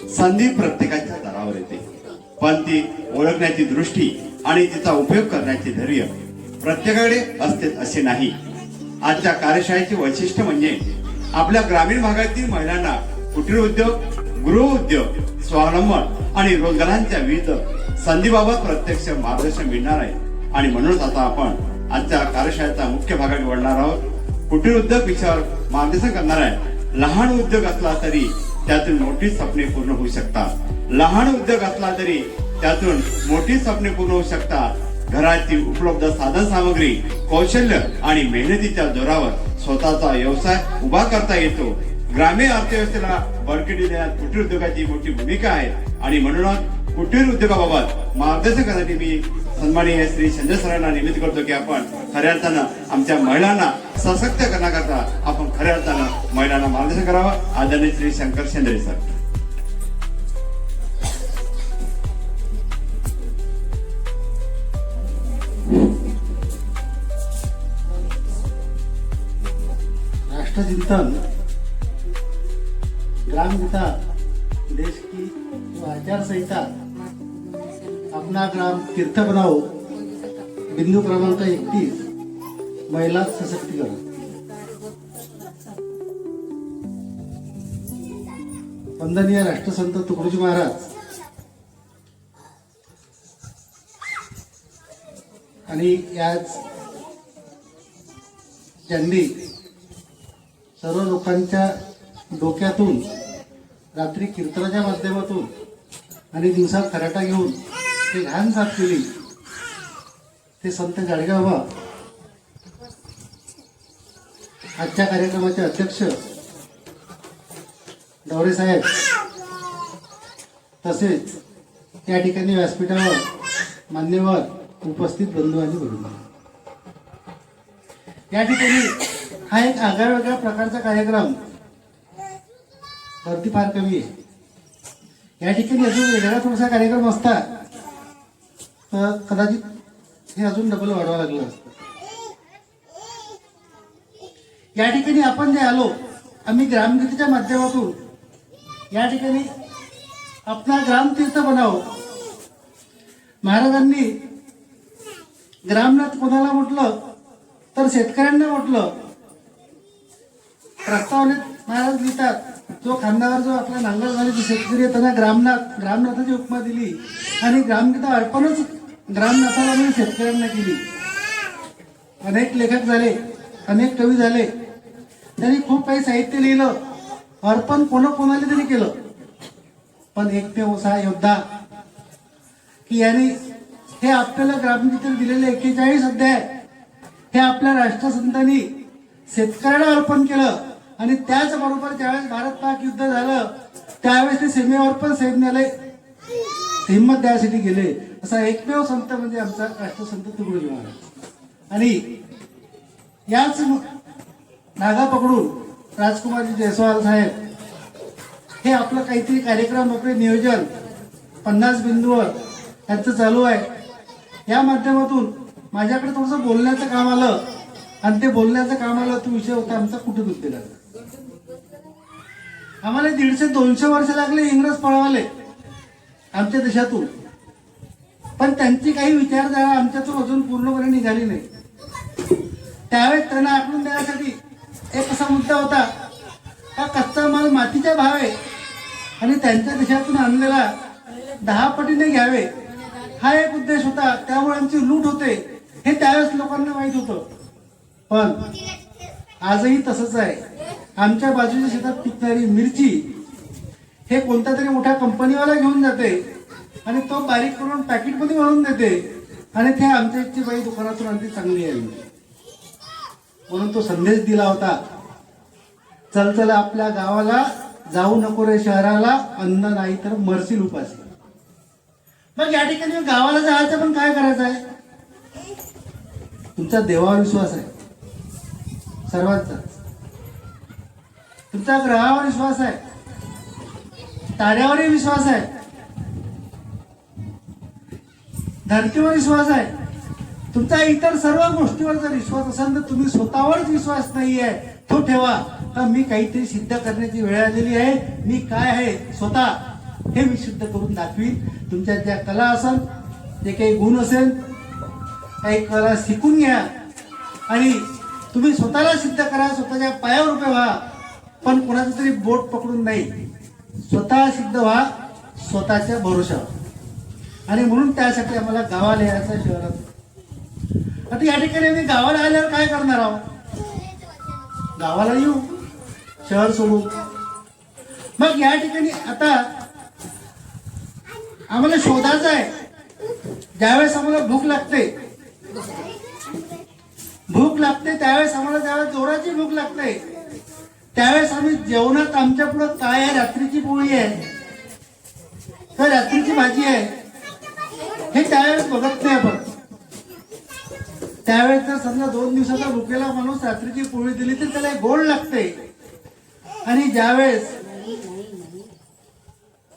संधी प्रत्येकाच्या दारावर येते, पण ती ओळखण्याची दृष्टी आणि तिचा उपयोग करण्याचे धैर्य प्रत्येकाकडे असते असे नाही. आजच्या कार्यशाळेचे वैशिष्ट्य म्हणजे आपल्या ग्रामीण भागातील महिलांना कुटीर उद्योग, गृह उद्योग, स्वावलंबन आणि रोजगारांच्या विविध संधीबाबत प्रत्यक्ष मार्गदर्शन मिळणार आहे. आणि म्हणूनच आता आपण आजच्या कार्यशाळेचा मुख्य भागाकडे वळणार आहोत. कुटीर उद्योग विषयावर मार्गदर्शन करणार आहे. लहान उद्योग असला तरी त्यातून मोठी स्वप्ने पूर्ण होऊ शकतात. लहान उद्योग असला तरी त्यातून मोठी स्वप्ने पूर्ण होऊ शकतात. घराची उपलब्ध साधन सामग्री, कौशल्य आणि मेहनतीच्या जोरावर स्वतःचा व्यवसाय उभा करता येतो. ग्रामीण अर्थव्यवस्थेला बळकटी देण्यात कुटीर उद्योगाची मोठी भूमिका आहे. आणि म्हणूनच कुटीर उद्योगाबाबत मार्गदर्शन करण्यासाठी मी सन्माननीय श्री संजय सरांना निमित्त करतो की आपण खऱ्या अर्थानं आमच्या महिलांना सशक्त करण्याकरता आपण खऱ्या अर्थानं महिलांना मार्गदर्शन करावं. आदरणीय श्री शंकर शेंद्रे सर. राष्ट्रचिंतन, ग्राम विकास, देश की आचार संहिता, अपना ग्राम तीर्थ बनाओ, बिंदू क्रमांक 31, महिला सशक्तीकरण. वंदनीय राष्ट्रसंत तुकडोजी महाराज आणि याच ज्यांनी सर्व लोकांच्या डोक्यातून रात्री कीर्तनाच्या माध्यमातून आणि दिवसा खराटा घेऊन ते घाण साफ केली, ते संत गाडगेबाबा आजच्या कार्यक्रमाचे अध्यक्ष डवरे साहेब, तसेच या ठिकाणी व्यासपीठावर मान्यवर उपस्थित बंधू आणि भगिनी, या ठिकाणी हा एक आगळ्या प्रकारचा कार्यक्रम, गर्दी फार कमी आहे. या ठिकाणी अजून वेगळा थोडासा कार्यक्रम असता तर कदाचित हे अजून डबल वाढवावं लागलं असतं. या ठिकाणी आपण जे आलो, आम्ही ग्रामगीतेच्या माध्यमातून या ठिकाणी आपला ग्रामतीर्थ बनावं. महाराजांनी ग्रामनाथ कोणाला म्हटलं तर शेतकऱ्यांना म्हटलं. प्रस्तावनेत महाराज लिहितात, जो खांद्यावर जो आपला नांगर झाले जो शेतकरी आहे त्यांना ग्रामनाथाची उपमा दिली आणि ग्रामगीता अर्पणच ग्रामनाथाला म्हणून शेतकऱ्यांना केली. अनेक लेखक झाले, अनेक कवी झाले, त्यांनी खूप काही साहित्य लिहिलं, अर्पण कोणाला तरी केलं. पण एकमेव असा योद्धा की याने हे आपल्याला ग्रामगीतेला दिलेले 41 अध्याय हे आपल्या राष्ट्रसंतांनी शेतकऱ्याला अर्पण केलं. आणि त्याचबरोबर ज्यावेळेस भारत पाक युद्ध झालं त्यावेळेस ते सीमेवर पण सैन्याला हिंमत द्यायसाठी गेले. असा एकमेव संत म्हणजे आमचा राष्ट्रसंत तुकडोजी महाराज. आणि याच धागा पकडून राजकुमारजी जयस्वाल साहेब हे आपलं काहीतरी कार्यक्रम आपले नियोजन 50 बिंदूवर त्यांचं चालू आहे. या माध्यमातून माझ्याकडे थोडंसं बोलण्याचं काम आलं आणि ते बोलण्याचं काम आलं तो विषय होता आमचा कुटीर उद्योगाचा. आम्हाला 150-200 वर्ष लागले इंग्रज पळवाले आमच्या देशातून, पण त्यांची काही विचारधारा आमच्यातून अजून पूर्णपणे निघाली नाही. त्यावेळेस त्यांना आखून देण्यासाठी एक असा मुद्दा होता का कच्चा माल मातीचा भाव आहे आणि त्यांच्या देशातून आणलेला 10 पटीने घ्यावे, हा एक उद्देश होता. त्यामुळे आमची लूट होते हे त्यावेळेस लोकांना माहित होतं. पण आजही तसंच आहे. आमच्या बाजूच्या शेतात पिकणारी मिरची हे कोणत्या तरी मोठ्या कंपनीवाला घेऊन जाते आणि तो बारीक करून पॅकेटमध्ये भरून देते आणि ते आमच्या इथची बाई दुकानातून आणखी चांगली आहे म्हणून तो संदेश दिला होता, चल चल आपल्या गावाला, जाऊ नको रे शहराला, अन्न नाही तर मरशील उपाशी. मग या ठिकाणी गावाला जायचं पण काय करायचं आहे? तुमचा देवावर विश्वास आहे सर्वांचा, तुमचा ग्रहावर विश्वास आहे, ताऱ्यावरही विश्वास आहे, धरतीवर विश्वास आहे. तुमचा इतर सर्व गोष्टीवर जर विश्वास असेल तर तुम्ही स्वतःवरच विश्वास नाही आहे तो ठेवा. का मी काहीतरी सिद्ध करण्याची वेळ आलेली आहे, मी काय आहे स्वतः हे मी सिद्ध करून दाखवीन. तुमच्या ज्या कला असेल, जे काही गुण असेल, काही कला शिकून घ्या आणि तुम्ही स्वतःला सिद्ध करा, स्वतःच्या पायावर उभे व्हा, पण कोणाचं तरी बोट पकडून नाही. स्वतः सिद्ध व्हा, स्वतःच्या भरोशावर. आणि म्हणून त्यासाठी आम्हाला गावाला यायचं, शहरात. आता या ठिकाणी आम्ही गावाला आल्यावर काय करणार आहोत? गावाला येऊ, शहर सोडू. मग या ठिकाणी आता आम्हाला शोधायचं आहे. ज्यावेळेस आम्हाला भूक लागते त्यावेळेस आम्हाला, ज्यावेळेस जोराची भूक लागते त्यावेळेस आम्ही जेवणात आमच्या पुढे काय आहे, रात्रीची पोळी आहे का रात्रीची भाजी आहे, हे त्यावेळेस बघत नाही आपण. त्यावेळेस जर समजा 2 दिवसाचा भुकेला माणूस रात्रीची पोळी दिली तर त्याला गोड लागते. आणि ज्यावेळेस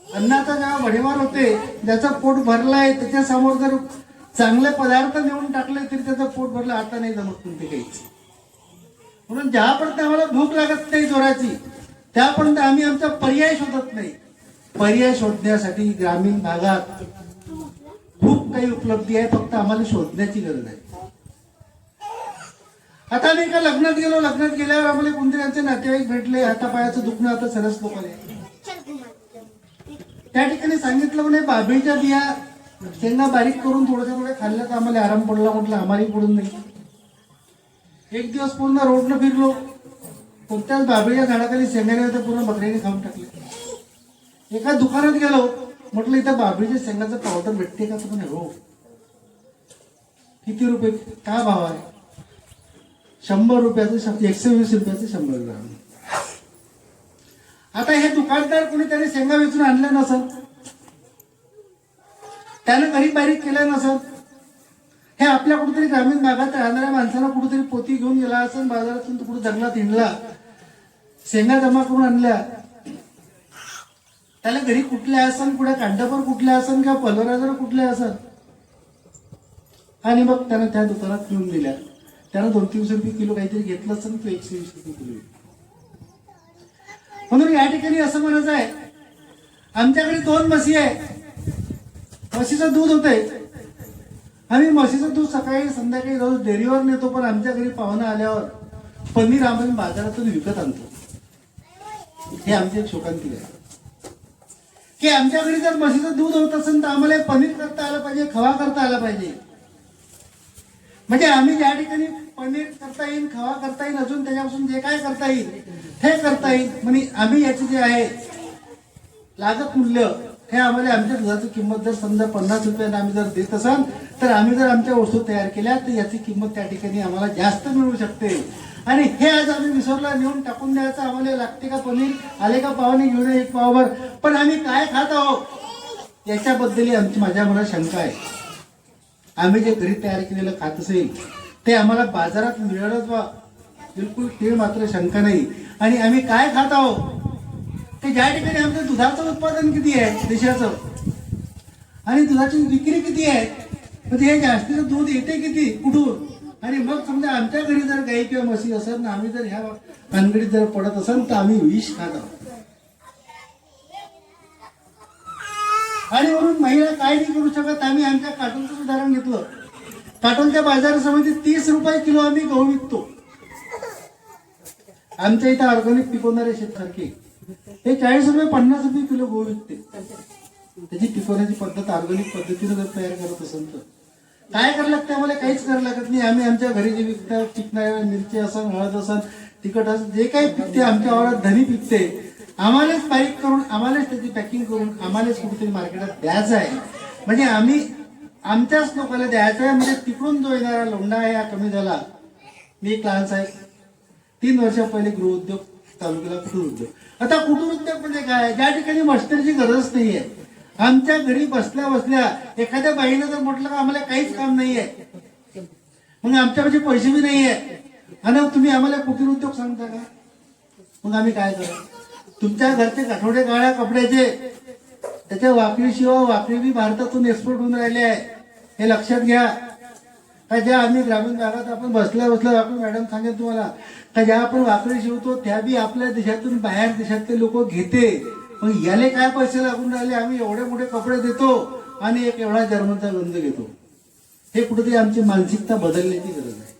अन्नाचा जेव्हा भडीमार होते, ज्याचं पोट भरलाय त्याच्या समोर जर चांगले पदार्थ नेऊन टाकले तरी त्याचं पोट भरलं, आता नाही जमत कोणते काहीच. म्हणून ज्यापर्यंत आम्हाला भूक लागत नाही जोराची, त्यापर्यंत आम्ही आमचा पर्याय शोधत नाही. पर्याय शोधण्यासाठी ग्रामीण भागात खूप काही उपलब्धी आहे, फक्त आम्हाला शोधण्याची गरज आहे. आता आम्ही एका लग्नात गेलो, लग्नात गेल्यावर आम्हाला कोणतरी आमचे नातेवाईक भेटले, हातापायाचं दुखणं आता सरस लोकांना. त्या ठिकाणी सांगितलं म्हणे बाभळीच्या बिया शेंगा बारीक करून थोड्या खाल्ल्या तर आम्हाला आराम पडला. म्हटलं आम्हालाही पडून नाही. एक दिवस पूर्ण रोडनं फिरलो, कोणत्याच बाभळीच्या झाडाखाली शेंगाने होते, पूर्ण बकऱ्याने खाऊन टाकले. एका दुकानात गेलो, म्हटलं इथं बाभळीच्या शेंगाचं पावडर भेटते का? तर म्हणे हो. किती रुपये, काय भाव आहे? 100 रुपयाचं, 120 रुपयाचं 100 ग्राम. आता हे दुकानदार कोणी त्याने शेंगा वेचून आणल्या नसत, त्यानं घरी बारीक केलं नसत. हे आपल्या कुठेतरी ग्रामीण भागात राहणाऱ्या माणसाला कुठेतरी पोती घेऊन गेला असेल, बाजारातून कुठे जंगलात हिंडला, शेंगा जमा करून आणल्या. त्याला घरी कुठल्या असन, कुठे कांडापर कुठल्या असन किंवा पलवराजर कुठल्या असन, आणि मग त्यानं त्या दुकानात घेऊन दिल्या. त्यानं 200-300 रुपये किलो काहीतरी घेतलं असेल, तो 120 रुपये किलो. म्हणून या ठिकाणी असं म्हणायचं आहे, आमच्याकडे 2 म्हशी आहे, म्हशीचं दूध होतंय. आम्ही म्हशीचं दूध सकाळी संध्याकाळी रोज डेअरीवर नेतो, पण आमच्या घरी पाहुणा आल्यावर पनीर आम्ही बाजारातून विकत आणतो. हे आमची एक शोकांतिका आहे की आमच्या घरी जर म्हशीचं दूध होत असेल तर आम्हाला पनीर करता आलं पाहिजे, खवा करता आला पाहिजे. म्हणजे आम्ही ज्या ठिकाणी पनीर करता येईल, खवा करता येईल, अजून त्याच्यापासून जे काय करता येईल हे करता येईल. म्हणजे आम्ही याचे जे आहे लागत मूल्य हे आम्हाला, आमच्या दुधाची किंमत जर समजा 50 रुपयाने आम्ही जर देत असाल तर आम्ही जर आमच्या वस्तू तयार केल्या तर याची किंमत त्या ठिकाणी आम्हाला जास्त मिळू शकते. आणि हे आज आम्ही विसरला नेऊन टाकून द्यायचं, आम्हाला लागते का पनीर, आले का पावाने घेऊन एक पावभर, पण आम्ही काय खात आहोत याच्याबद्दल आमची, माझ्या मनात शंका आहे. आम्ही जे घरी तयार केलेलं खात असेल ते आम्हाला बाजारात मिळेलच बा, बिलकुल ते मात्र शंका नाही. आणि आम्ही काय खात आहोत ते, ज्या ठिकाणी आमचं दुधाचं उत्पादन किती आहे देशाचं आणि दुधाची विक्री किती आहे, म्हणजे हे जास्तीचं दूध येते किती कुठून. आणि मग समजा आमच्या घरी जर गाई किंवा म्हशी असेल ना, आम्ही जर ह्या भानगडीत जर पडत असेल तर आम्ही विष खात आहोत. आणि म्हणून महिला काय नाही करू शकत. आम्ही आमच्या काटोलचं उदाहरण घेतलं, काटोलच्या बाजार समितीत 30 रुपये किलो आम्ही गहू विकतो. आमच्या इथं ऑर्गॅनिक पिकवणारे शेतकरी हे 40 रुपये 50 रुपये किलो गहू विकते. त्याची पिकवण्याची पद्धत ऑर्गॅनिक पद्धतीने जर तयार करत असेल तर काय करायला लागतं, आम्हाला काहीच करायला लागत नाही. आम्ही आमच्या घरी जे विकता पिकणारे मिरची असन, हळद असन, तिखट असं जे काही पिकते आमच्या वावरात, धनी पिकते, आम्हालाच बारीक करून, आम्हालाच त्याची पॅकिंग करून, आम्हालाच कुठेतरी मार्केटात द्यायचं आहे. म्हणजे आम्ही आमच्याच लोकांना द्यायचं आहे. म्हणजे तिकडून जो येणारा लोंढा आहे हा कमी झाला. मी एक लहान साहेब 3 वर्षा पहिले गृहउद्योग चालू केला, कुटीर उद्योग. आता कुटीर उद्योग म्हणजे काय, ज्या ठिकाणी मशिनरीची गरज नाहीये. आमच्या घरी बसल्या बसल्या एखाद्या बाईनं जर म्हटलं का आम्हाला काहीच काम नाहीये, मग आमच्याकडे पैसे बी नाहीये आणि तुम्ही आम्हाला कुटीर उद्योग सांगता का, मग आम्ही काय करू. तुमच्या घरचे काठोडे काळ्या कपड्याचे, त्याच्या वाकडी शिवाय वाकडी बी भारतातून एक्सपोर्ट होऊन राहिले आहे, हे लक्षात घ्या. का ज्या आम्ही ग्रामीण भागात आपण बसल्या बसल्या, आपण मॅडम सांगेल तुम्हाला, का ज्या आपण वाकडी शिवतो त्या बी आपल्या देशातून बाहेर देशातले लोक घेते. मग याले काय पैसे लागून राहिले, आम्ही एवढे मोठे कपडे देतो आणि एक एवढा जर्मनचा गंध घेतो. हे कुठेतरी आमची मानसिकता बदलण्याची गरज आहे.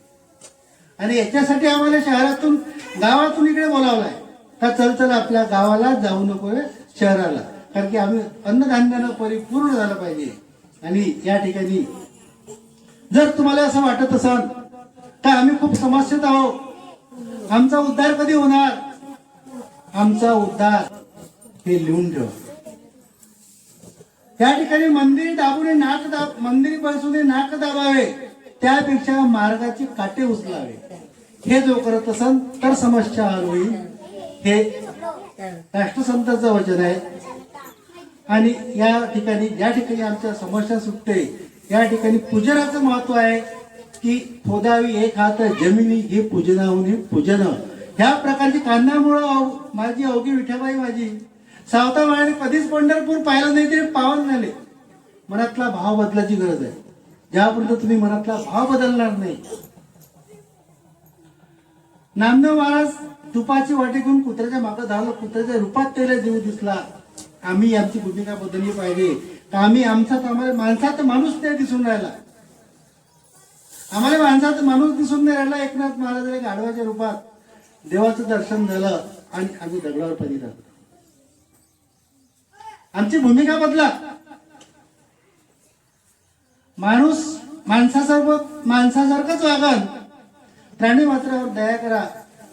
आणि याच्यासाठी आम्हाला शहरातून गावातून इकडे बोलावलाय का चल चल आपल्या गावाला जाऊ नको शहराला, कारण की आम्ही अन्नधान्यानं परिपूर्ण झालं पाहिजे. आणि या ठिकाणी जर तुम्हाला असं वाटत असाल तर आम्ही खूप समस्येत आहोत, आमचा उद्धार कधी होणार, आमचा उद्धार हे लिहून ठेवा. या ठिकाणी मंदिर दाबून मंदिर बसून नाक दाबावे, त्यापेक्षा मार्गाची काटे उचलावे. हे जो करत असाल तर समस्या हल होईल. हे राष्ट्रसंतांचं वचन आहे. आणि या ठिकाणी आमच्या समस्या सुटते. या ठिकाणी पूजनाचं महत्व आहे की फोदावी एक हात जमिनी हे पूजनाहून पूजन. ह्या प्रकारची कानामुळं माझी अवघी विठाबाई माझी सावता मायाने कधीच पंढरपूर पाहिलं नाही तरी पावन झाले. मनातला भाव बदलाची गरज आहे. ज्यापर्यंत तुम्ही मनातला भाव बदलणार नाही. नामदेव महाराज तुपाची वाटी घेऊन कुत्र्याच्या मागं धावलं, कुत्र्याच्या रूपात त्याला जीव दिसला. आम्ही आमची भूमिका बदलली पाहिजे. आम्ही आम्हाला माणसात माणूस नाही दिसून राहिला, आम्हाला माणसात माणूस दिसून नाही राहिला. एकनाथ महाराजांनी गाढवाच्या रूपात देवाचं दर्शन झालं आणि आम्ही दगडावर पाणी टाकलं. आमची भूमिका बदला. माणूस माणसासारखंच वागन, प्राणी मात्रावर दया करा,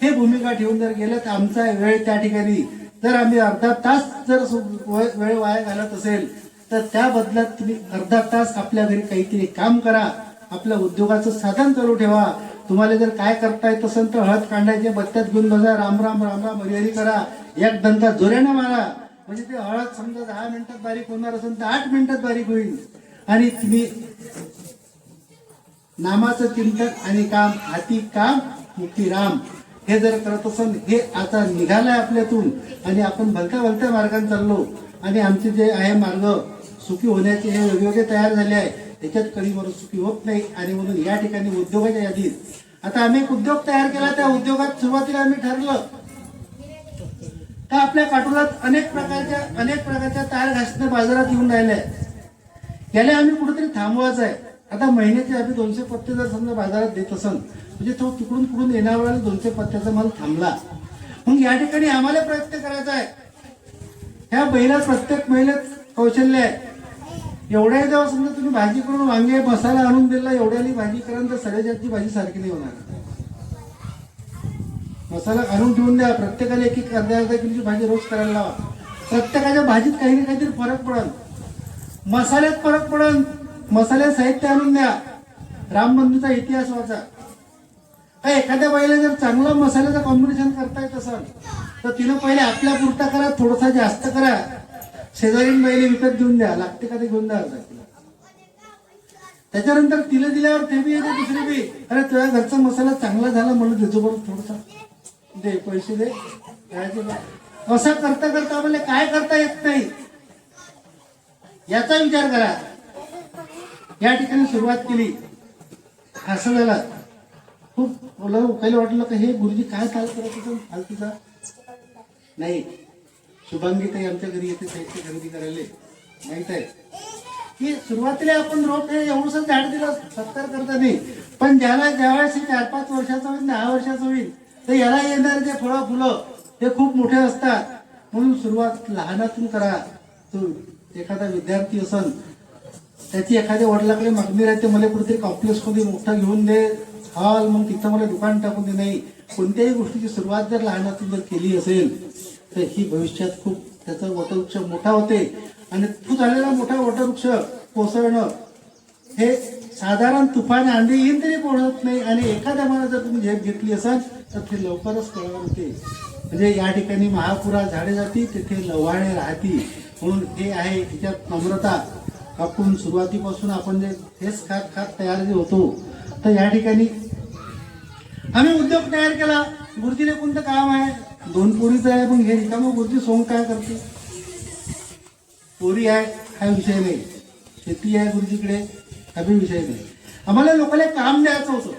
हे भूमिका ठेवून जर गेलं तर आमचा वेळ त्या ठिकाणी जर आम्ही अर्धा तास जर वेळ वाया घालत असेल तर त्या बदल्यात तुम्ही अर्धा तास आपल्या घरी काहीतरी काम करा, आपल्या उद्योगाचं साधन चालू ठेवा. तुम्हाला जर काय करता येत असेल तर हळद कांडायचे बत्त्यात घेऊन बसा, राम राम राम राम हरिहरी करा, एक दंता जोऱ्यानं मारा. म्हणजे ते हळद समजा 10 मिनिटात बारीक होणार असेल तर 8 मिनिटात बारीक होईल. आणि तुम्ही नामाचं चिंतन आणि काम, हाती काम मुक्ती राम, हे जर करत असाल, हे आता निघालंय आपल्यातून आणि आपण भलत्या मार्गाने चाललो. आणि आमचे जे आहे मार्ग सुखी होण्याचे हे वेगवेगळे तयार झाले आहे, त्याच्यात कधी बरोबर सुखी होत नाही. आणि म्हणून या ठिकाणी उद्योगाच्या यादीत आता आम्ही एक उद्योग तयार केला. त्या उद्योगात सुरुवातीला आम्ही ठरलं का आपल्या काटोलात अनेक प्रकारच्या तार घासणं बाजारात येऊन राहिल्या, याला आम्ही कुठेतरी थांबवायचं आहे. आता महिन्याचे आम्ही 200 पत्ते जर समजा बाजारात देत असाल, म्हणजे तो तिकडून येणार वेळेला 200 पत्त्याचा माल थांबला. मग या ठिकाणी आम्हाला प्रयत्न करायचा आहे. ह्या महिला प्रत्येक महिलेत कौशल्य आहे. एवढ्या जेव्हा समजा तुम्ही भाजी करून वांगे मसाला आणून दिला, एवढ्याली भाजी करा तर सरेजाची भाजी सारखी नाही होणार. मसाला आणून ठेवून द्या, प्रत्येकाला एक अर्धा किलोची भाजी रोज करायला लावा. प्रत्येकाच्या भाजीत काही ना काहीतरी फरक पडल, मसाल्यात फरक पडल. मसाल्यात साहित्य आणून द्या. रामबंधूचा इतिहास वाचा. एखाद्या बाईला जर चांगला मसाल्याचं कॉम्बिनेशन करता येत असेल तर तिनं पहिले आपल्या पुरता करा, थोडासा जास्त करा, शेजारीन बाईला विकत घेऊन द्या, लागते का ते घेऊन द्या. त्याच्यानंतर तिला दिल्यावर ते बी येते, दुसरी बी, अरे तुझ्या घरचा मसाला चांगला झाला म्हणून देतो बरोबर, थोडासा दे, पैसे दे. असं करता करता आम्हाला काय करता येत नाही याचा विचार करा. या ठिकाणी सुरुवात केली, असं झालं. खूप काही वाटलं की हे गुरुजी काय चाल करत होतं फालतूचा. नाही, शुभांगी ताई आमच्या घरी येते साहित्य खरेदी करायला, माहित आहे की सुरुवातीला आपण रोप हे एवढंसं झाड दिलं सत्कार करता नाही, पण ज्यावेळेस 4-5 वर्षाचं होईल, 10 वर्षाचं होईल तर याला येणार जे फळं फुलं हे खूप मोठे असतात. म्हणून सुरुवात लहानातून करा. तो एखादा विद्यार्थी असेल, त्याची एखाद्या वडिलाकडे मागणी राहते, मला कुठेतरी कॉम्प्लेक्स मध्ये मोठा घेऊन दे हॉल, मग तिथं मला दुकान टाकून दे. नाही, कोणत्याही गोष्टीची सुरुवात जर लहानातून जर केली असेल तर ही भविष्यात खूप त्याचा वटवृक्ष मोठा होते. आणि तो झालेला मोठा वटवृक्ष कोसळणं हे साधारण तुफान आंधी येईन तरी पोहोचत नाही. आणि एखाद्या मला जर तुम्ही झेप घेतली असाल तर ते लवकरच कळवर होते. म्हणजे या ठिकाणी महापुरा झाडे जाती, तिथे लवाणे राहती. म्हणून हे आहे त्याच्यात नम्रता. आपण सुरुवातीपासून आपण जे हेच खात तयार जे होतो, तर या ठिकाणी आम्ही उद्योग तयार केला. गुरुजीने कोणतं काम आहे, 2 पोरीचं आहे, मग हे रिकामं गुरुजी सोंग काय करते. पोरी आहे हा विषय नाही, शेती आहे गुरुजीकडे हा बी विषय नाही. आम्हाला लोकांना काम द्यायचं होतं.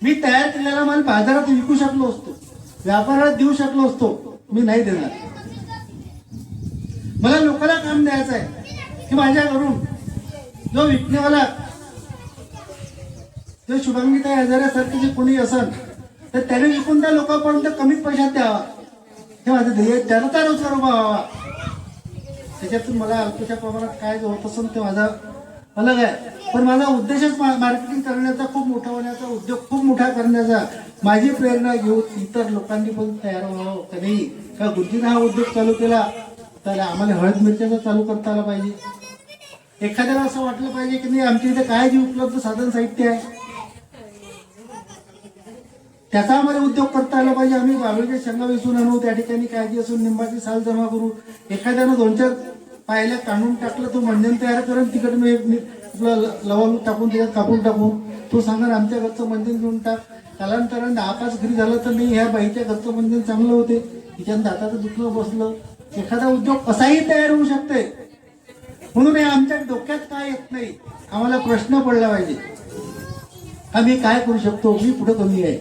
मी तयार केलेला माल बाजारात विकू शकलो असतो, व्यापारात देऊ शकलो असतो, मी नाही देणार. दाखवून द्यायचं आहे की माझ्या घरून जो विकणेवाला जो शुभांगीताई हजाऱ्यासारखे जे कोणी असन तर त्याने विकून त्या लोकांपर्यंत कमीत पैशात द्यावा, हे माझं ध्येय. त्याचा रोजगार उभा व्हावा. त्याच्यातून मला अल्पशा प्रमाणात काय होत असेल ते माझा अलग आहे, पण माझा उद्देशच मार्केटिंग करण्याचा, खूप मोठा होण्याचा, उद्योग खूप मोठा करण्याचा. माझी प्रेरणा घेऊन इतर लोकांनी पण तयार व्हावं. कधी का गुरुजीने हा उद्योग चालू केला तर आम्हाला हळद मिरच्याचा चालू करता आला पाहिजे. एखाद्याला असं वाटलं पाहिजे की नाही आमच्या इथे काय जे उपलब्ध साधन साहित्य आहे त्याचा आम्हाला उद्योग करता आला पाहिजे. आम्ही बाबळीच्या शेंगा विसून आणू, त्या ठिकाणी काळजी असून निंबाची साल जमा करू. एखाद्यानं 2-4 पायल्या काढून टाकलं, तो मंजन तयार करून तिकडे मी आपलं लवंग टाकून त्याच्यात कापून टाकून तो सांगा आमच्या घरचं मंजन घेऊन टाक. कालांतराने 10-5 घरी झालं तर नाही ह्या बाईच्या घरचं मंजन चांगलं होते, तिच्या दाताचं दुखणं बसलं. एखादा उद्योग असाही तयार होऊ शकते. म्हणून हे आमच्या डोक्यात काय येत नाही, आम्हाला प्रश्न पडला पाहिजे आम्ही काय करू शकतो, मी कुठं कमी आहे.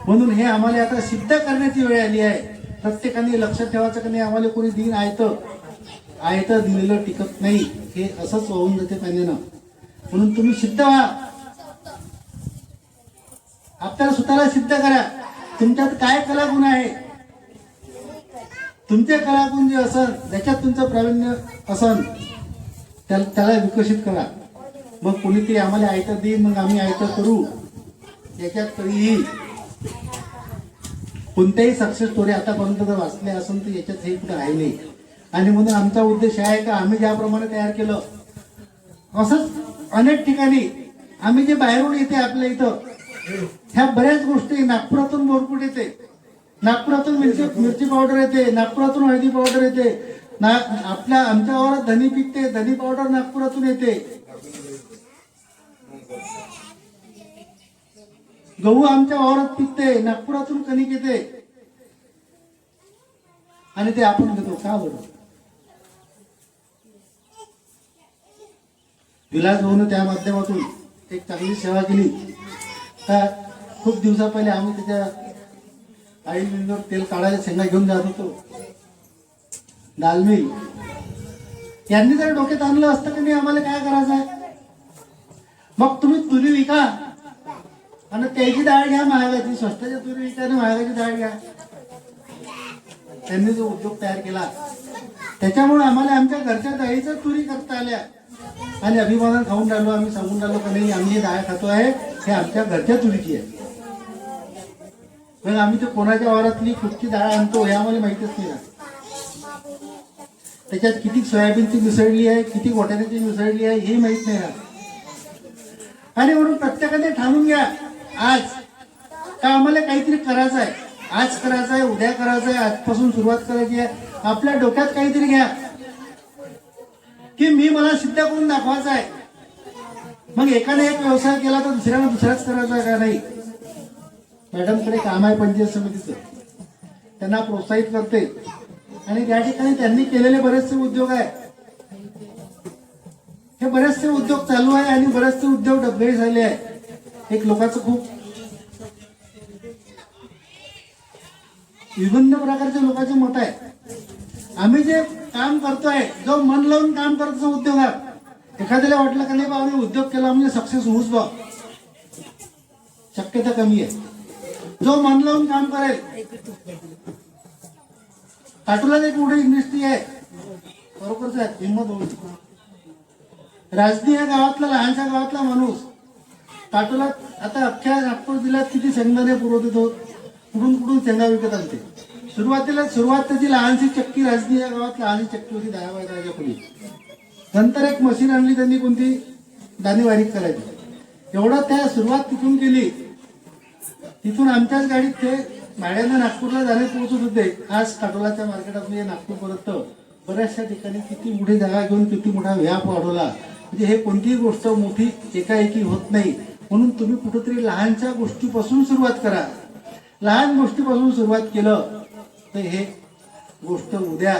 म्हणून हे आम्हाला आता सिद्ध करण्याची वेळ आली आहे. प्रत्येकाने लक्षात ठेवायचं की नाही आम्हाला कोणी दिन आयतं दिलेलं टिकत नाही, हे असंच होऊन जाते पाण्यानं. म्हणून तुम्ही सिद्ध व्हा, आपल्याला स्वतःला सिद्ध करा. तुमच्यात काय कलागुण आहे, तुमचे कलागुण जे असन ज्याच्यात तुमचं प्रावीण्य असन त्याला विकसित करा. मग कोणीतरी आम्हाला आयतं देईन, मग आम्ही आयतं करू. याच्यात कधीही कोणत्याही सक्सेस स्टोरी आतापर्यंत जर वाचल्या असेल तर याच्यात हे कुठं आहे नाही. आणि म्हणून आमचा उद्देश आहे का आम्ही ज्याप्रमाणे तयार केलं असंच अनेक ठिकाणी आम्ही जे बाहेरून येते आपल्या इथं ह्या बऱ्याच गोष्टी नागपुरातून बोरकुट येते, नागपुरातून मिरची पावडर येते, नागपुरातून हळदी पावडर येते, आमच्या वावरात धनी पिकते, धनी पावडर नागपुरातून येते, गहू आमच्या वावरात पिकते, नागपुरातून कणिक येते आणि ते आपण घेतो. का बरं? विलास भाऊन त्या माध्यमातून एक चांगली सेवा केली. का खूप दिवसा पहिले आम्ही त्याच्या आई मिलवर तेल काढायला शेंगा घेऊन जात होतो, दाल मिल. यांनी जर डोक्यात आणलं असतं की नाही आम्हाला काय करायचं आहे, मग तुम्ही तुरी विका आणि त्याची डाळ घ्या महागाची, स्वस्ताच्या तुरी विका आणि महागाची डाळ घ्या. त्यांनी जो उद्योग तयार केला त्याच्यामुळे आम्हाला आमच्या घरच्या डाळीच्या तुरी करता आल्या आणि अभिमानानं खाऊन राहिलो. आम्ही सांगून राहिलो का नाही आम्ही जे डाळ खातो आहे हे आमच्या घरच्या तुरीची आहे. मग आम्ही ते कोणाच्या वावरातली कुठची डाळ आणतो हे आम्हाला माहितच नाही. त्याच्यात किती सोयाबीनची मिसळली आहे, किती वाटाण्याची मिसळली आहे हे माहित नाही. आणि म्हणून प्रत्येकाने ठाणून घ्या आज का आम्हाला काहीतरी करायचं आहे, आज करायचं आहे, उद्या करायचं आहे, आजपासून सुरुवात करायची आहे. आपल्या डोक्यात काहीतरी घ्या की मी मला सिद्ध करून दाखवायचं आहे. मग एकाने एक व्यवसाय केला तर दुसऱ्याने दुसराच करायचा आहे का नाही. मॅडमकडे काम आहे पंचायत समितीचं, त्यांना प्रोत्साहित करते आणि त्या ठिकाणी त्यांनी केलेले बरेचसे उद्योग आहे. हे बरेचसे उद्योग चालू आहे आणि बरेचसे उद्योग डबे झाले आहे. एक लोकांचं खूप विभिन्न प्रकारच्या लोकांचे मत आहे. आम्ही जे काम करतोय, जो मन लावून काम करतो उद्योगात, एखाद्याला वाटलं का नाही बा आम्ही उद्योग केला म्हणजे सक्सेस होऊच बा, शक्यता कमी आहे. जो मन लावून काम करेल, काटोलात एक मोठी इंडस्ट्री आहे, बरोबरच आहे, हिंमत होईल. राजनी या गावातला लहानशा गावातला माणूस काटोलात आता अख्ख्या नागपूर जिल्ह्यात किती शेंगदाणे पुरवत येतो, कुठून शेंगा विकत आणते. सुरुवात त्याची लहानशी चक्की, राजनी या गावात लहानशी चक्की होती 10 खोली. नंतर एक मशीन आणली त्यांनी, कोणती दाणे बारीक करायची. एवढं त्या सुरुवात तिथून केली. तिथून आमच्याच गाडीत ते भाड्यानं नागपूरला जाणे पोहोचत होते. आज काटोलाच्या मार्केटात नागपूरपर्यंत बऱ्याचशा ठिकाणी किती मोठी जागा घेऊन किती मोठा व्याप वाढवला. म्हणजे हे कोणतीही गोष्ट मोठी एकाएकी होत नाही. म्हणून तुम्ही कुठेतरी लहानशा गोष्टीपासून सुरुवात करा. लहान गोष्टीपासून सुरुवात केलं तर हे गोष्ट उद्या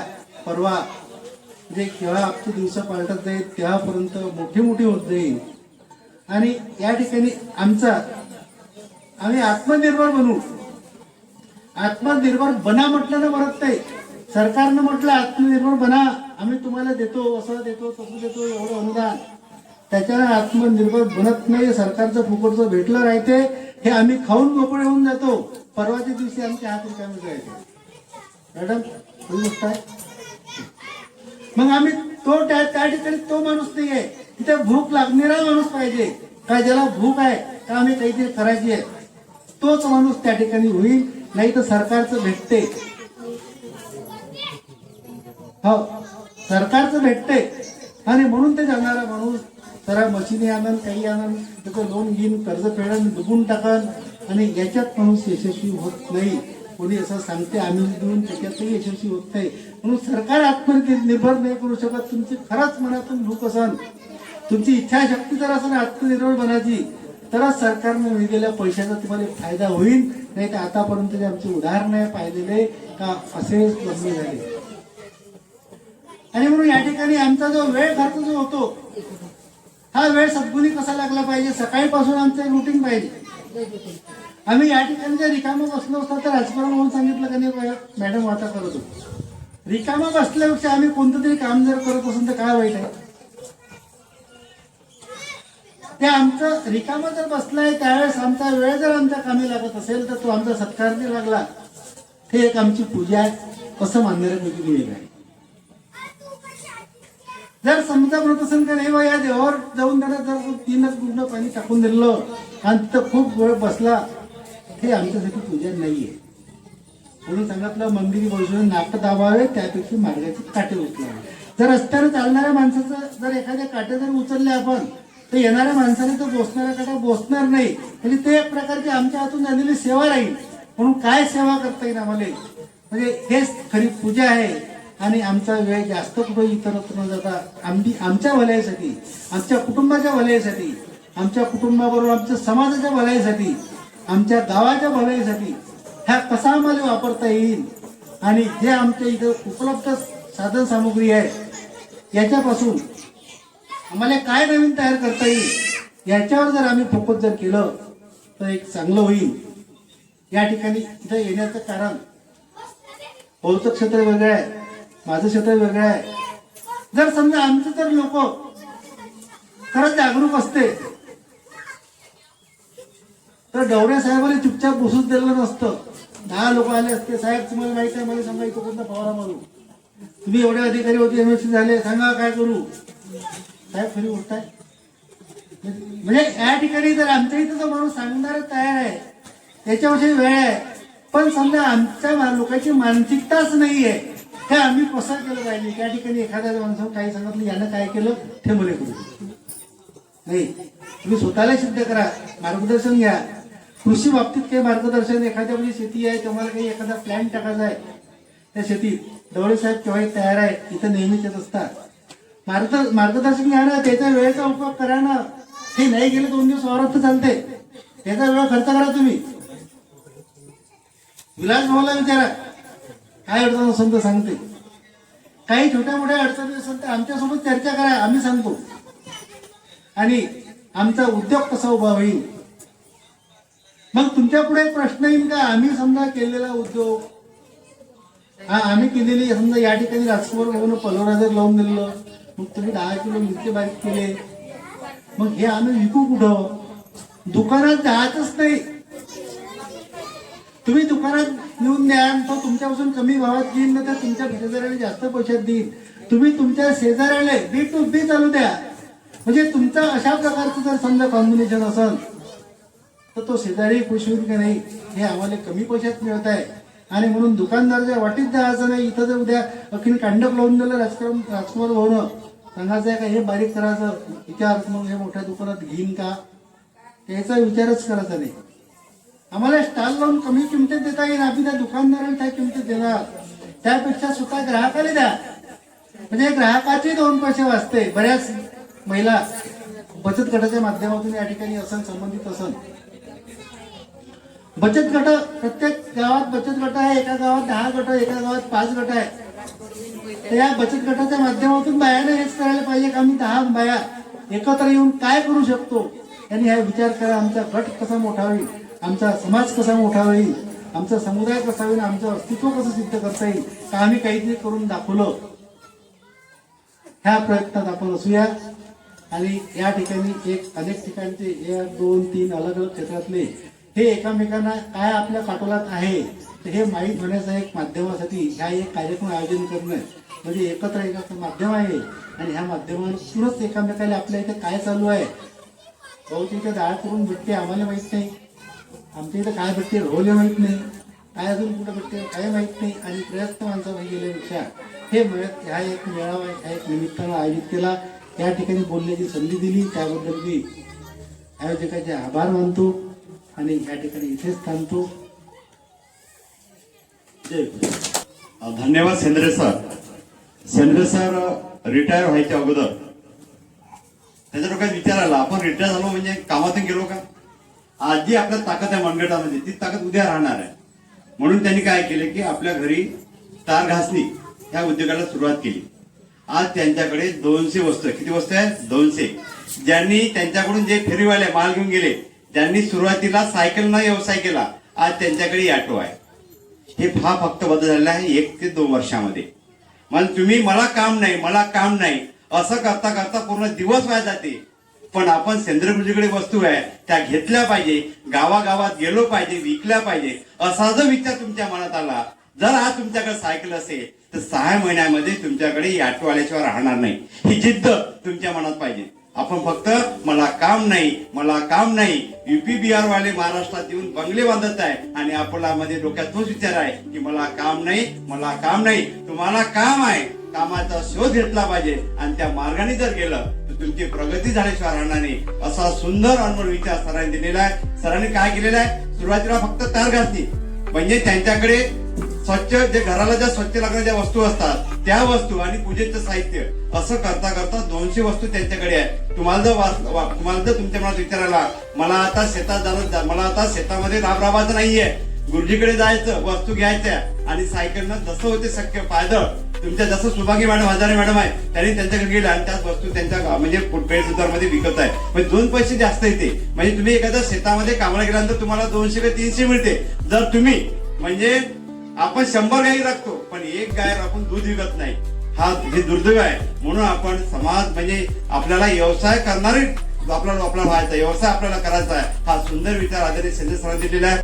परवा म्हणजे केव्हा आपले दिवस पालटत जाईल तेव्हापर्यंत मोठी होत जाईल. आणि या ठिकाणी आम्ही आत्मनिर्भर बनू. आत्मनिर्भर बना म्हटलं ना, परत नाही सरकारनं म्हटलं आत्मनिर्भर बना, आम्ही तुम्हाला देतो, असं देतो, तसं देतो, एवढं अनुदान, त्याच्यानं आत्मनिर्भर बनत नाही. सरकारचं फुकटचं भेटलं राहते, हे आम्ही खाऊन मोकळे होऊन जातो. परवाच्या दिवशी आमचे हात रिकामे राहते. मॅडम ही गोष्ट आहे. मग आम्ही त्या ठिकाणी तो माणूस नाही आहे, तिथे भूक लागणारा माणूस पाहिजे का, ज्याला भूक आहे का आम्ही काहीतरी करायची आहे, तोच माणूस त्या ठिकाणी होईल. नाही तर सरकारचं भेटते, हो सरकारचं भेटते आणि म्हणून ते जाणारा माणूस जरा मशिनी आणन, काही आणन, त्याचं लोन घेईन, कर्ज फेडन, डुबून टाकन आणि याच्यात माणूस यशस्वी होत नाही. कोणी असं सांगते आम्ही देऊन त्याच्यातही यशस्वी होत नाही. म्हणून सरकार आत्मनिर्भर नाही करू शकत. तुमची खरंच मनातून भूक असन, तुमची इच्छाशक्ती जर असेल आत्मनिर्भर बनायची, तरच सरकारने मिळलेल्या पैशाचा तुम्हाला फायदा होईल. नाही तर आतापर्यंत जे आमचे उदाहरण आहे पाहिलेले का असेच बंद झाले. आणि म्हणून या ठिकाणी आमचा जो वेळ खर्च जो होतो, हा वेळ सद्गुणी कसा लागला पाहिजे. सकाळीपासून आमचं एक रुटीन पाहिजे. आम्ही या ठिकाणी जर रिकामं बसलो असतो तर राजकारण म्हणून सांगितलं का नाही मॅडम वाटा करत होतो. रिकामं बसल्यापेक्षा आम्ही कोणतं तरी काम जर करत असेल तर काय वाईट आहे. ते आमचं रिकामं जर बसलाय त्यावेळेस आमचा वेळ जर आमच्या कामी लागत असेल तर तो आमचा सत्कार नाही लागला, हे एक आमची पूजा आहे असं मानणाऱ्यापैकी एक आहे. जर समजा म्हणत असेल का नाही बा या देवावर जाऊन त्याला जर 3 गुंड पाणी टाकून दिलं आणि तिथं खूप वेळ बसला, हे आमच्यासाठी पूजा नाहीये. म्हणून सांगितलं मंदिरी बसून नाक दाबावे त्यापेक्षा मार्गाचे काटे उचलावे. जर रस्त्याने चालणाऱ्या माणसाचं जर एखाद्या काटे जर उचलले आपण तर येणाऱ्या माणसाने तो बोसणारा काटा बोसणार नाही. म्हणजे ते एक प्रकारची आमच्या हातून झालेली सेवा राहील. म्हणून काय सेवा करता येईल आम्हाला, म्हणजे हेच खरी पूजा आहे. आणि आमचा वेळ जास्त कुठं इतरत्र न जाता आमच्या भल्यासाठी, आमच्या कुटुंबाच्या भल्यासाठी, आमच्या कुटुंबाबरोबर आमच्या समाजाच्या भल्यासाठी, आमच्या गावाच्या भल्यासाठी ह्या कसा आम्हाला वापरता येईल आणि जे आमच्या इथं उपलब्ध साधन सामुग्री आहे याच्यापासून आम्हाला काय नवीन तयार करता येईल याच्यावर जर आम्ही फोकस जर केलं तर एक चांगलं होईल. या ठिकाणी इथं येण्याचं कारण बहुतेक क्षेत्र वेगळं आहे, माझं क्षेत्र वेगळं आहे. जर समजा आमचं जर लोक खरंच जागरूक असते तर डवरे साहेबांनी चुपचाप बसूच दिलं नसतं. 10 लोक आले असते, साहेब तुम्हाला माहिती आहे मला सांगा इथं कोणता फवारा मारू, तुम्ही एवढे अधिकारी होते एमएससी झाले सांगा काय करू. साहेब खरी गोष्ट आहे. म्हणजे या ठिकाणी जर आमच्या इथं जो माणूस सांगणारा तयार आहे त्याच्याविषयी वेळ आहे, पण समजा आमच्या लोकांची मानसिकताच नाहीये हे आम्ही कसं केलं पाहिजे. त्या ठिकाणी एखाद्या माणसानं काही सांगितलं यानं काय केलं ते मला करू नाही. तुम्ही स्वतःला सिद्ध करा, मार्गदर्शन घ्या. कृषी बाबतीत काही मार्गदर्शन, एखाद्या म्हणजे शेती आहे तुम्हाला काही एखादा प्लॅन टाकायचा आहे त्या शेतीत, डवळे साहेब केव्हाही तयार आहे, इथं नेहमीच येत असतात. मार्गदर्शन घ्या ना, त्याच्या वेळेचा उपयोग करा ना. हे नाही गेले 2 दिवस वावरात तर चालते, त्याचा वेळ खर्च करा तुम्ही. विलास भाऊला विचारा काय अडचण असेल तर सांगते. काही छोट्या मोठ्या अडचणी असेल तर आमच्यासोबत चर्चा करा, आम्ही सांगतो. आणि आमचा उद्योग कसा उभा होईल. मग तुमच्या पुढे प्रश्न येईल का आम्ही समजा केलेला उद्योग, आम्ही केलेली समजा या ठिकाणी राजकुमार भाऊन पलोरा जर लावून दिलं, मग तुम्ही 10 किलो मिरची बारीक केले, मग हे आम्ही विकू कुठं. दुकानात जायचंच नाही. तुम्ही दुकानात नेऊन द्या, तो तुमच्यापासून कमी भावात घेईन ना तर तुमच्या शेजाऱ्याला जास्त पैशात देईल. तुम्ही तुमच्या शेजाऱ्याला B2B चालू द्या. म्हणजे तुमचं अशा प्रकारचं जर समजा कॉम्बिनेशन असेल तर तो शेजारी खुश होईल की नाही हे आम्हाला कमी पैशात मिळत आहे. आणि म्हणून दुकानदाराच्या वाटीत जायचं नाही. इथं जर उद्या अखिल कांडप लावून दिलं राजकुमार भाऊनं सांगायचं आहे का हे बारीक करायचं, विचार मग हे मोठ्या दुकानात घेईन का, त्याचा विचारच करायचा नाही. आम्हाला स्टॉल लावून कमी किमतीत देता येईल, आम्ही त्या दुकानदाराला त्या किमतीत देणार. त्यापेक्षा स्वतः ग्राहकाला द्या, म्हणजे ग्राहकाचे 2 पैसे वाचते. बऱ्याच महिला बचत गटाच्या माध्यमातून या ठिकाणी असन संबंधित असन. बचत गट प्रत्येक गावात बचत गट आहे, एका गावात 10 गट, एका गावात 5 गट आहे. तर या बचत गटाच्या माध्यमातून बायाने हेच करायला पाहिजे का आम्ही 10 बाया एकत्र येऊन काय करू शकतो यांनी हा विचार करा. आमचा गट कसा मोठा होईल, आमचा समाज कसा मोठा होईल, आमचा समुदाय कसा होईल, आमचं अस्तित्व कसं सिद्ध करता येईल. का आम्ही काहीतरी करून दाखवलं ह्या प्रयत्नात आपण असूया. आणि या ठिकाणी अनेक ठिकाणचे 1, 2, 3 अलग अलग क्षेत्रातले हे एकमेकांना काय आपल्या पाठोलात आहे तर हे माहीत होण्याचा एक माध्यमासाठी ह्या एक कार्यक्रम आयोजन करणं म्हणजे एकत्र एक माध्यम आहे. आणि ह्या माध्यमातूनच एकमेकाला आपल्या इथे काय चालू आहे, बहुतेक इथे डाळ करून भेटते आम्हाला माहित नाही, आमच्या इथं काय भेटते रोले माहित नाही, काय अजून कुठं भेटते काय माहित नाही. आणि प्रयत्न माणसामध्ये गेल्यापेक्षा हे ह्या एक मेळावा ह्या एक निमित्तानं आयोजित केला, या ठिकाणी बोलण्याची संधी दिली त्याबद्दल मी आयोजकाचे आभार मानतो आणि या ठिकाणी इथेच थांबतो. जय गुरु. धन्यवाद Sendre sir. Sendre sir retire व्हायच्या अगोदर त्याच्या डोक्यात विचार आला, आपण रिटायर झालो म्हणजे कामातून गेलो का? आज जी आपल्या ताकद आहे मनगटामध्ये ती ताकद उद्या राहणार आहे. म्हणून त्यांनी काय केले की आपल्या घरी तार घासणी ह्या उद्योगाला सुरुवात केली. आज त्यांच्याकडे 200 वस्तू आहे. किती वस्तू आहे? 200. ज्यांनी त्यांच्याकडून जे फेरीवाले माल घेऊन गेले, ज्यांनी सुरुवातीला सायकलनं व्यवसाय केला, आज त्यांच्याकडे ऑटो आहे. हे फक्त बदल झालेला आहे 1 ते 2 वर्षामध्ये. मग तुम्ही मला काम नाही असं करता करता पूर्ण दिवस वाया जाते. पण आपण सेंद्रिय कृषीकडे वस्तू आहे त्या घेतल्या पाहिजे, गावागावात गेलो पाहिजे, विकल्या पाहिजे असा जर विचार तुमच्या मनात आला, जर आज तुमच्याकडे सायकल असेल तर 6 महिन्यामध्ये तुमच्याकडे ऑटो आल्याशिवाय राहणार नाही. ही जिद्द तुमच्या मनात पाहिजे. आपण फक्त मला काम नाही युपी बिहार वाले महाराष्ट्रात येऊन बंगले बांधत आहे आणि आपल्यामध्ये डोक्यात तोच विचार आहे की मला काम नाही. तुम्हाला काम आहे, कामाचा शोध घेतला पाहिजे आणि त्या मार्गाने जर गेलं तर तुमची प्रगती झाल्याशिवाय राहणार नाही. असा सुंदर अनमोल विचार सरांनी दिलेला आहे. सरांनी काय केलेलं आहे, सुरुवातीला फक्त तार घासणी म्हणजे त्यांच्याकडे स्वच्छ जे घराला ज्या स्वच्छ लागणाऱ्या ज्या वस्तू असतात त्या वस्तू आणि पूजेचं साहित्य असं करता करता 200 वस्तू त्यांच्याकडे आहे. तुम्हाला जर तुमच्या मनात विचारायला मला आता शेतात जाणं, मला आता शेतामध्ये राबायचं नाहीये, गुरुजीकडे जायचं, वस्तू घ्यायच्या आणि सायकलनं जसं होते शक्य पायदळ तुमच्या जसं सुभागी मॅडम हजारे मॅडम आहे त्यांनी त्यांच्याकडे गेल्या आणि त्याच वस्तू त्यांच्या म्हणजे पेठ सुधारमध्ये विकत आहे. म्हणजे 2 पैसे जास्त येते. म्हणजे तुम्ही एखाद्या शेतामध्ये कामाला गेल्यानंतर तुम्हाला 200 ते 300 मिळते. जर तुम्ही म्हणजे आपण 100 गायी राखतो पण 1 गाय राखून दूध विकत नाही, हा हे दुर्दैव आहे. म्हणून आपण समाज म्हणजे आपल्याला व्यवसाय करणारे आपल्याला व्हायचा, व्यवसाय आपल्याला करायचा आहे. हा सुंदर विचार आदरणीय सेंद्रे सरांनी दिलेला आहे.